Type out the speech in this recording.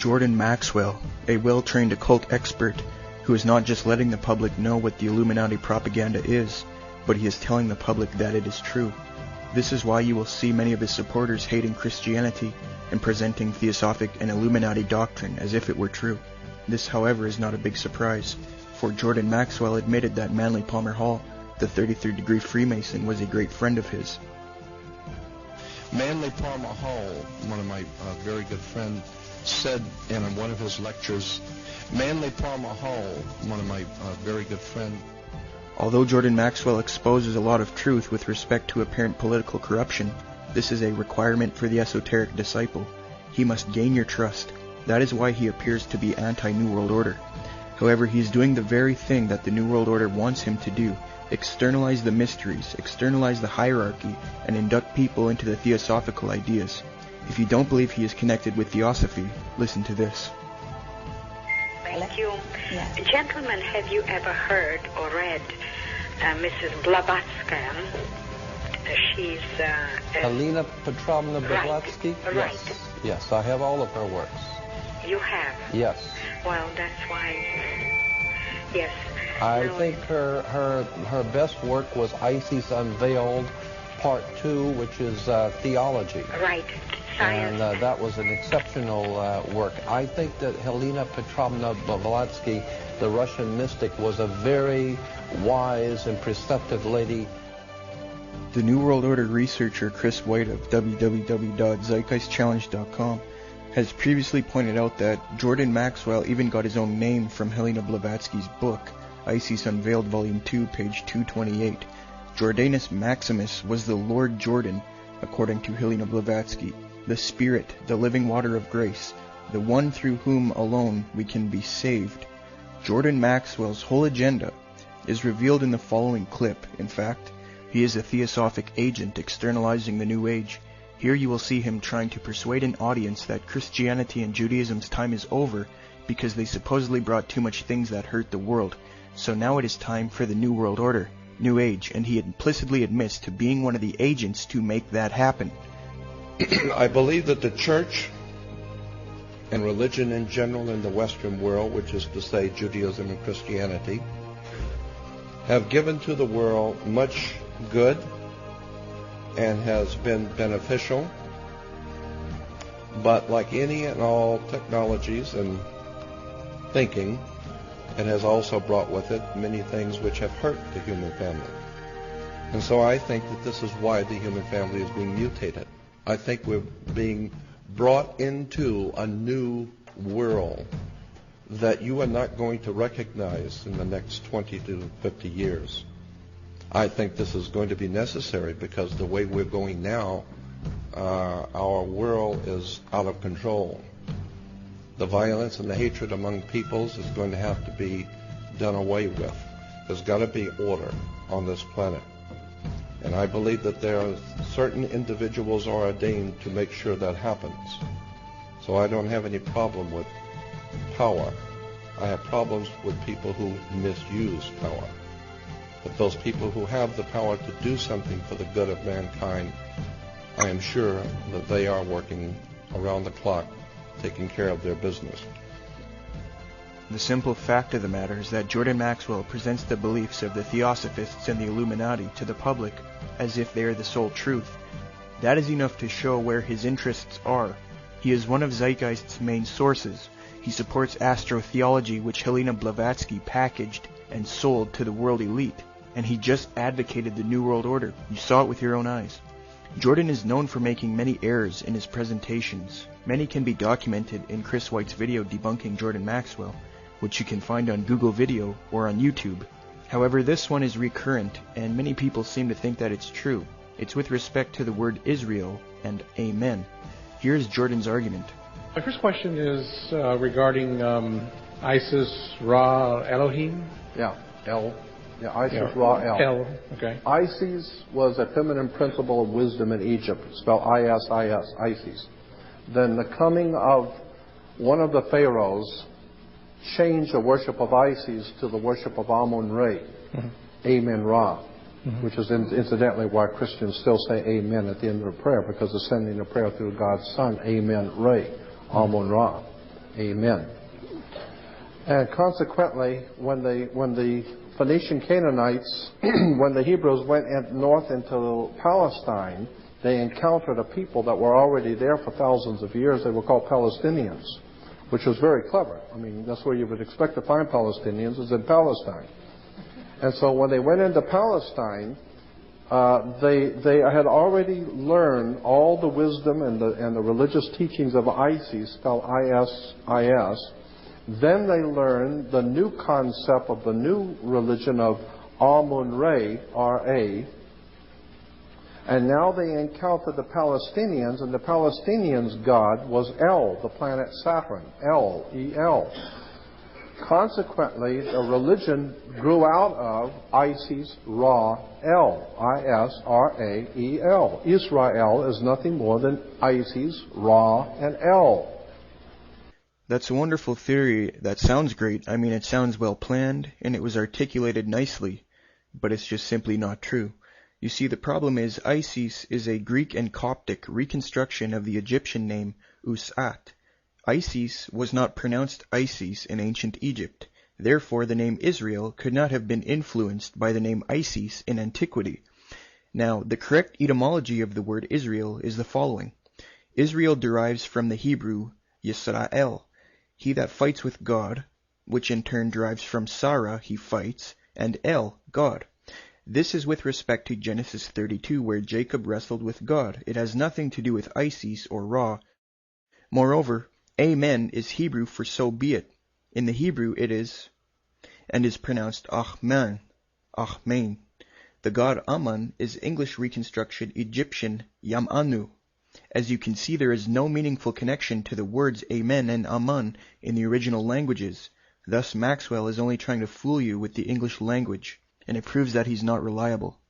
Jordan Maxwell, a well-trained occult expert who is not just letting the public know what the Illuminati propaganda is, but he is telling the public that it is true. This is why you will see many of his supporters hating Christianity and presenting Theosophic and Illuminati doctrine as if it were true. This, however, is not a big surprise, for Jordan Maxwell admitted that Manly Palmer Hall, the 33rd degree Freemason, was a great friend of his. Manly Palmer Hall, one of my very good friends, said in one of his lectures, Manly Palmer Hall, one of my very good friends. Although Jordan Maxwell exposes a lot of truth with respect to apparent political corruption, this is a requirement for the esoteric disciple. He must gain your trust. That is why he appears to be anti-New World Order. However, he is doing the very thing that the New World Order wants him to do: externalize the mysteries, externalize the hierarchy, and induct people into the theosophical ideas. If you don't believe he is connected with theosophy, listen to this. Thank you. Yeah. Gentlemen, have you ever heard or read Mrs. Blavatsky? She's... Helena Petrovna Blavatsky? Right. Yes. Yes, I have all of her works. You have? Yes. Well, that's why... Yes. I think her best work was Isis Unveiled, Part 2, which is theology. Right. Science. And that was an exceptional work. I think that Helena Petrovna Blavatsky, the Russian mystic, was a very wise and perceptive lady. The New World Order researcher Chris White of www.zeitgeistchallenge.com has previously pointed out that Jordan Maxwell even got his own name from Helena Blavatsky's book, Isis Unveiled, Volume 2, page 228. Jordanus Maximus was the Lord Jordan, according to Helena Blavatsky, the Spirit, the living water of grace, the one through whom alone we can be saved. Jordan Maxwell's whole agenda is revealed in the following clip. In fact, he is a theosophic agent externalizing the New Age. Here you will see him trying to persuade an audience that Christianity and Judaism's time is over because they supposedly brought too much things that hurt the world. So now it is time for the New World Order, New Age, and he implicitly admits to being one of the agents to make that happen. I believe that the church and religion in general in the Western world, which is to say Judaism and Christianity, have given to the world much good and has been beneficial. But like any and all technologies and thinking, it has also brought with it many things which have hurt the human family. And so I think that this is why the human family is being mutated. I think we're being brought into a new world that you are not going to recognize in the next 20 to 50 years. I think this is going to be necessary because the way we're going now, our world is out of control. The violence and the hatred among peoples is going to have to be done away with. There's got to be order on this planet. And I believe that there are certain individuals are ordained to make sure that happens. So I don't have any problem with power. I have problems with people who misuse power. But those people who have the power to do something for the good of mankind, I am sure that they are working around the clock, taking care of their business. The simple fact of the matter is that Jordan Maxwell presents the beliefs of the Theosophists and the Illuminati to the public as if they are the sole truth. That is enough to show where his interests are. He is one of Zeitgeist's main sources. He supports astrotheology, which Helena Blavatsky packaged and sold to the world elite. And he just advocated the New World Order. You saw it with your own eyes. Jordan is known for making many errors in his presentations. Many can be documented in Chris White's video debunking Jordan Maxwell, which you can find on Google Video or on YouTube. However, this one is recurrent, and many people seem to think that it's true. It's with respect to the word Israel and Amen. Here's Jordan's argument. My first question is regarding Isis, Ra, Elohim. Isis, Ra, El. Okay. Isis was a feminine principle of wisdom in Egypt, spelled I-S-I-S, Isis. Then the coming of one of the pharaohs changed the worship of Isis to the worship of Amun-Re, Amen Ra, which is incidentally why Christians still say Amen at the end of the prayer, because they're sending a prayer through God's Son, Amen Re, Amun Ra. Amen. And consequently, when the Phoenician Canaanites, when the Hebrews went north into Palestine, they encountered a people that were already there for thousands of years. They were called Palestinians, which was very clever. I mean, that's where you would expect to find Palestinians, is in Palestine. And so when they went into Palestine, they had already learned all the wisdom and the religious teachings of Isis, spelled I-S-I-S. Then they learned the new concept of the new religion of Amun-Re, R-A. And now they encountered the Palestinians, and the Palestinians' god was El, the planet Saturn, El, E-L. Consequently, the religion grew out of Isis, Ra, El, I-S-R-A-E-L. Israel is nothing more than Isis, Ra, and El. That's a wonderful theory. That sounds great. I mean, it sounds well planned, and it was articulated nicely, but it's just simply not true. You see, the problem is Isis is a Greek and Coptic reconstruction of the Egyptian name Usat. Isis was not pronounced Isis in ancient Egypt. Therefore, the name Israel could not have been influenced by the name Isis in antiquity. Now, the correct etymology of the word Israel is the following. Israel derives from the Hebrew Yisrael, he that fights with God, which in turn derives from Sarah, he fights, and El, God. This is with respect to Genesis 32, where Jacob wrestled with God. It has nothing to do with Isis or Ra. Moreover, Amen is Hebrew for so be it. In the Hebrew it is, and is pronounced Ahman, Ahmain. The god Aman is English reconstruction Egyptian Yamanu. As you can see, there is no meaningful connection to the words Amen and Aman in the original languages. Thus Maxwell is only trying to fool you with the English language, and it proves that he's not reliable.